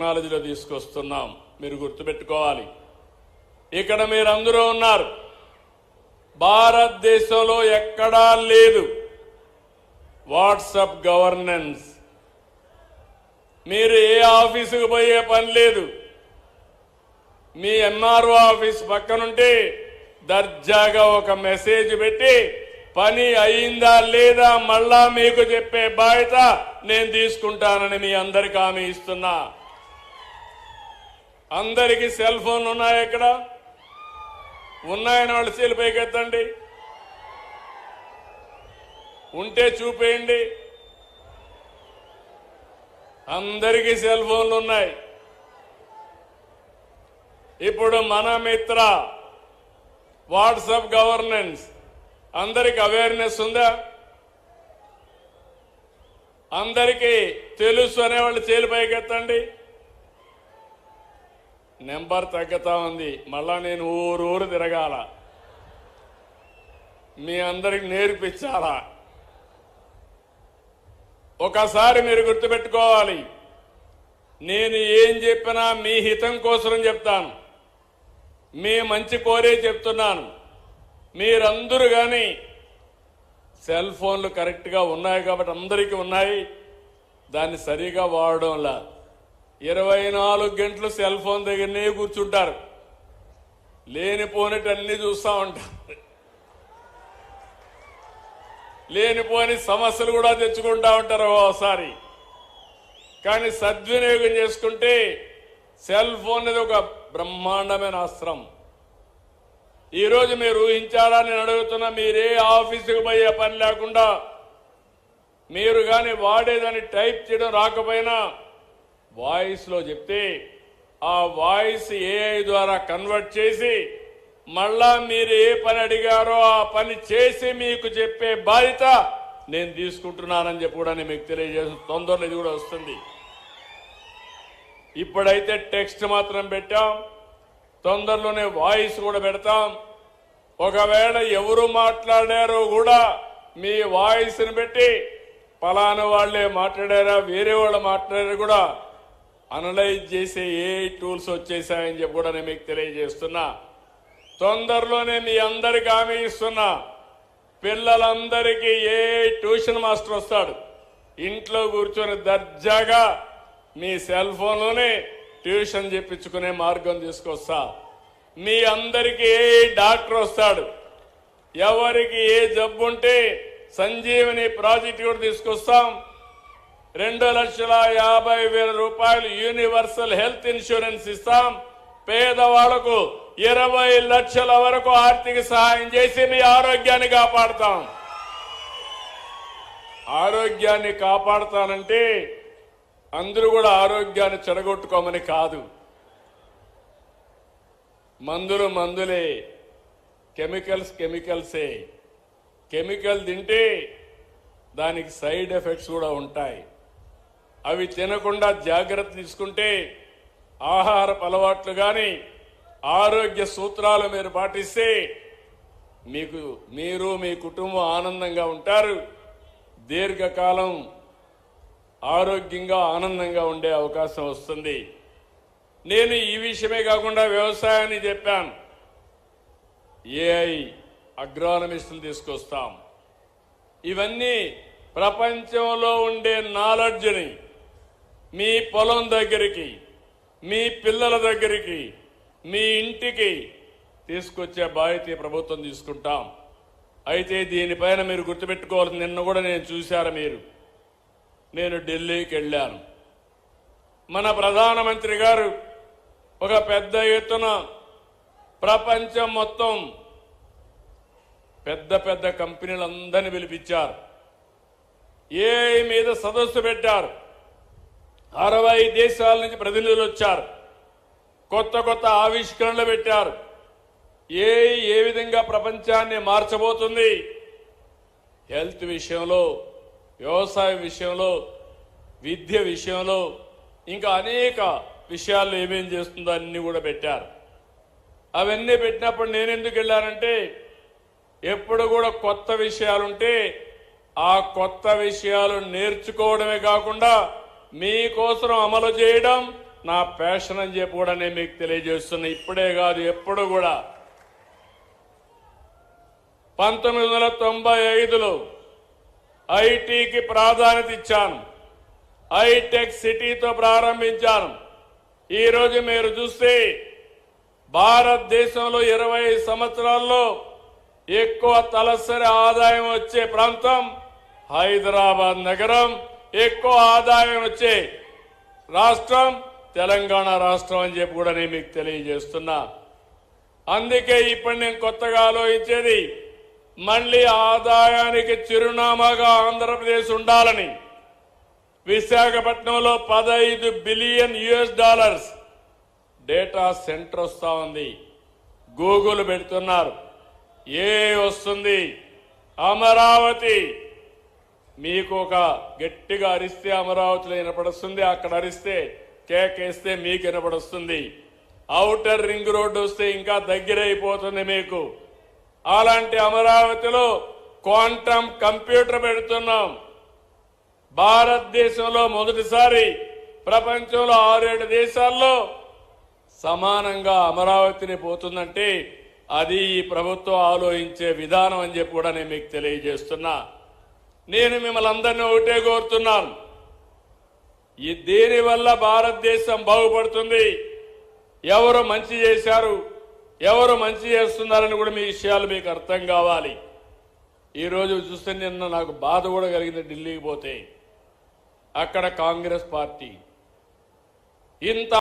టెక్నాలజీలో తీసుకొస్తున్నాం. మీరు గుర్తుపెట్టుకోవాలి. ఇక్కడ మీరందరూ ఉన్నారు. భారతదేశంలో ఎక్కడా లేదు వాట్సాప్ గవర్నెన్స్. మీరు ఏ ఆఫీసుకు పోయే పని లేదు. మీ ఎంఆర్ఓ ఆఫీస్ పక్కనుంటే దర్జాగా ఒక మెసేజ్ పెట్టి పని అయిందా లేదా మళ్ళా మీకు చెప్పే బాధ్యత నేను తీసుకుంటానని మీ అందరికీ హామీ ఇస్తున్నా. అందరికీ సెల్ ఫోన్లు ఉన్నాయి. ఇక్కడ ఉన్నాయని వాళ్ళు చేలు పైకెత్తండి. ఉంటే చూపేయండి. అందరికీ సెల్ ఫోన్లు ఉన్నాయి. ఇప్పుడు మన మిత్ర వాట్సాప్ గవర్నెన్స్ అందరికి అవేర్నెస్ ఉందా? అందరికీ తెలుసు అనేవాళ్ళు చేలు పైకెత్తండి. నెంబర్ తగ్గుతా ఉంది. మళ్ళా నేను ఊరు తిరగాల, మీ అందరికి నేర్పించాలా. ఒకసారి మీరు గుర్తుపెట్టుకోవాలి, నేను ఏం చెప్పినా మీ హితం కోసం చెప్తాను, మీ మంచి కోరే చెప్తున్నాను. మీరందరూ కానీ సెల్ ఫోన్లు కరెక్ట్గా ఉన్నాయి కాబట్టి అందరికీ ఉన్నాయి, దాన్ని సరిగా వాడడంలా 24 గంటలు సెల్ ఫోన్ దగ్గరనే కూర్చుంటారు. లేనిపోనిటన్నీ చూస్తూ ఉంటారు. లేనిపోని సమస్యలు కూడా తెచ్చుకుంటా ఉంటారు ఒకసారి. కానీ సద్వినియోగం చేసుకుంటే సెల్ ఫోన్ అనేది ఒక బ్రహ్మాండమైన అస్త్రం. ఈరోజు మీరు ఊహించారా? నేను అడుగుతున్నా, మీరే ఆఫీసుకు పోయే పని లేకుండా మీరు కానీ వాడేదాన్ని టైప్ చేయడం రాకపోయినా వాయిస్లో చెప్తే ఆ వాయిస్ ఏఐ ద్వారా కన్వర్ట్ చేసి మళ్ళా మీరు ఏ పని అడిగారో ఆ పని చేసి మీకు చెప్పే బాధ్యత నేను తీసుకుంటున్నానని చెప్పి కూడా మీకు తెలియజేసిన తొందరలో ఇది కూడా వస్తుంది. ఇప్పుడైతే టెక్స్ట్ మాత్రం పెట్టాం, తొందరలోనే వాయిస్ కూడా పెడతాం. ఒకవేళ ఎవరు మాట్లాడారో కూడా మీ వాయిస్ని పెట్టి పలానా వాళ్లే మాట్లాడారా వేరే వాళ్ళు మాట్లాడారా కూడా అనలైజ్ చేసే ఏ టూల్స్ వచ్చేసాయని చెప్పి కూడా నేను మీకు తెలియజేస్తున్నా. తొందరలోనే మీ అందరికి హామీ ఇస్తున్నా, పిల్లలందరికీ ఏ ట్యూషన్ మాస్టర్ వస్తాడు. ఇంట్లో కూర్చొని దర్జాగా మీ సెల్ ఫోన్లోనే ట్యూషన్ చెప్పించుకునే మార్గం తీసుకొస్తా. మీ అందరికీ ఏ డాక్టర్ వస్తాడు. ఎవరికి ఏ జబ్బు ఉంటే సంజీవని ప్రాజెక్ట్ కూడా తీసుకొస్తాం. 2,50,000 రూపాయలు యూనివర్సల్ హెల్త్ ఇన్సూరెన్స్ ఇస్తాం. పేదవాళ్లకు 20 లక్షల వరకు ఆర్థిక సహాయం చేసి మీ ఆరోగ్యాన్ని కాపాడుతాం. ఆరోగ్యాన్ని కాపాడుతానంటే అందరూ కూడా ఆరోగ్యాన్ని చెడగొట్టుకోమని కాదు. మందులు మందులే, కెమికల్స్ కెమికల్సే. కెమికల్ తింటే దానికి సైడ్ ఎఫెక్ట్స్ కూడా ఉంటాయి. అవి తినకుండా జాగ్రత్త తీసుకుంటే ఆహారపు అలవాట్లు కానీ ఆరోగ్య సూత్రాలు మీరు పాటిస్తే మీరు మీ కుటుంబం ఆనందంగా ఉంటారు. దీర్ఘకాలం ఆరోగ్యంగా ఆనందంగా ఉండే అవకాశం వస్తుంది. నేను ఈ విషయమే కాకుండా వ్యవసాయాన్ని చెప్పాను. ఏఐ అగ్రానమిస్టులు తీసుకొస్తాం. ఇవన్నీ ప్రపంచంలో ఉండే నాలెడ్జ్ని మీ పొలం దగ్గరికి, మీ పిల్లల దగ్గరికి, మీ ఇంటికి తీసుకొచ్చే బాధ్యత ప్రభుత్వం తీసుకుంటాం. అయితే దీనిపైన మీరు గుర్తుపెట్టుకోవాలి, నిన్న కూడా నేను చూశారు మీరు, నేను ఢిల్లీకి వెళ్ళాను. మన ప్రధానమంత్రి గారు ఒక పెద్ద ఎత్తున ప్రపంచం మొత్తం పెద్ద పెద్ద కంపెనీలందరినీ పిలిపించారు. ఏఐ మీద సదస్సు పెట్టారు. 60 దేశాల నుంచి ప్రతినిధులు వచ్చారు. కొత్త కొత్త ఆవిష్కరణలు పెట్టారు. ఏఐ ఏ విధంగా ప్రపంచాన్ని మార్చబోతుంది, హెల్త్ విషయంలో, వ్యవసాయ విషయంలో, విద్య విషయంలో, ఇంకా అనేక విషయాల్లో ఏమేం చేస్తుందో అన్ని కూడా పెట్టారు. అవన్నీ పెట్టినప్పుడు నేను ఎందుకు వెళ్ళానంటే, ఎప్పుడు కూడా కొత్త విషయాలుంటే ఆ కొత్త విషయాలు నేర్చుకోవడమే కాకుండా మీకోసం అమలు చేయడం, నా ప్యాషన్ అని చెప్పి కూడా నేను మీకు తెలియజేస్తున్నా. ఇప్పుడే కాదు, ఎప్పుడు కూడా. 1995లో ఐటీకి ప్రాధాన్యత ఇచ్చాను. హైటెక్ సిటీతో ప్రారంభించాను. ఈరోజు మీరు చూస్తే భారతదేశంలో 20 సంవత్సరాల్లో ఎక్కువ తలసరి ఆదాయం వచ్చే ప్రాంతం హైదరాబాద్ నగరం, ఎక్కువ ఆదాయం వచ్చే రాష్ట్రం తెలంగాణ రాష్ట్రం అని చెప్పి కూడా నేను మీకు తెలియజేస్తున్నా. అందుకే ఇప్పుడు నేను కొత్తగా ఆలోచించేది, మళ్లీ ఆదాయానికి చిరునామాగా ఆంధ్రప్రదేశ్ ఉండాలని విశాఖపట్నంలో $15 బిలియన్ డేటా సెంటర్ వస్తా ఉంది. గూగుల్ పెడుతున్నారు. వస్తుంది అమరావతి. మీకు ఒక గట్టిగా అరిస్తే అమరావతిలో వినపడుస్తుంది, అక్కడ అరిస్తే కేకేస్తే మీకు వినపడుస్తుంది. ఔటర్ రింగ్ రోడ్డు వస్తే ఇంకా దగ్గరైపోతుంది మీకు. అలాంటి అమరావతిలో క్వాంటమ్ కంప్యూటర్ పెడుతున్నాం. భారతదేశంలో మొదటిసారి ప్రపంచంలో 6-7 దేశాల్లో సమానంగా అమరావతిని పోతుందంటే అది ఈ ప్రభుత్వం ఆలోచించే విధానం అని చెప్పి కూడా నేను మీకు తెలియజేస్తున్నా. నేను మిమ్మల్ని అందరినీ ఒకటే కోరుతున్నాను, దీనివల్ల భారతదేశం బాగుపడుతుంది. ఎవరు మంచి చేశారు, ఎవరు మంచి చేస్తున్నారని కూడా మీ విషయాలు మీకు అర్థం కావాలి. ఈరోజు చూస్తే నిన్న నాకు బాధ కూడా కలిగింది. ఢిల్లీకి పోతే అక్కడ కాంగ్రెస్ పార్టీ ఇంత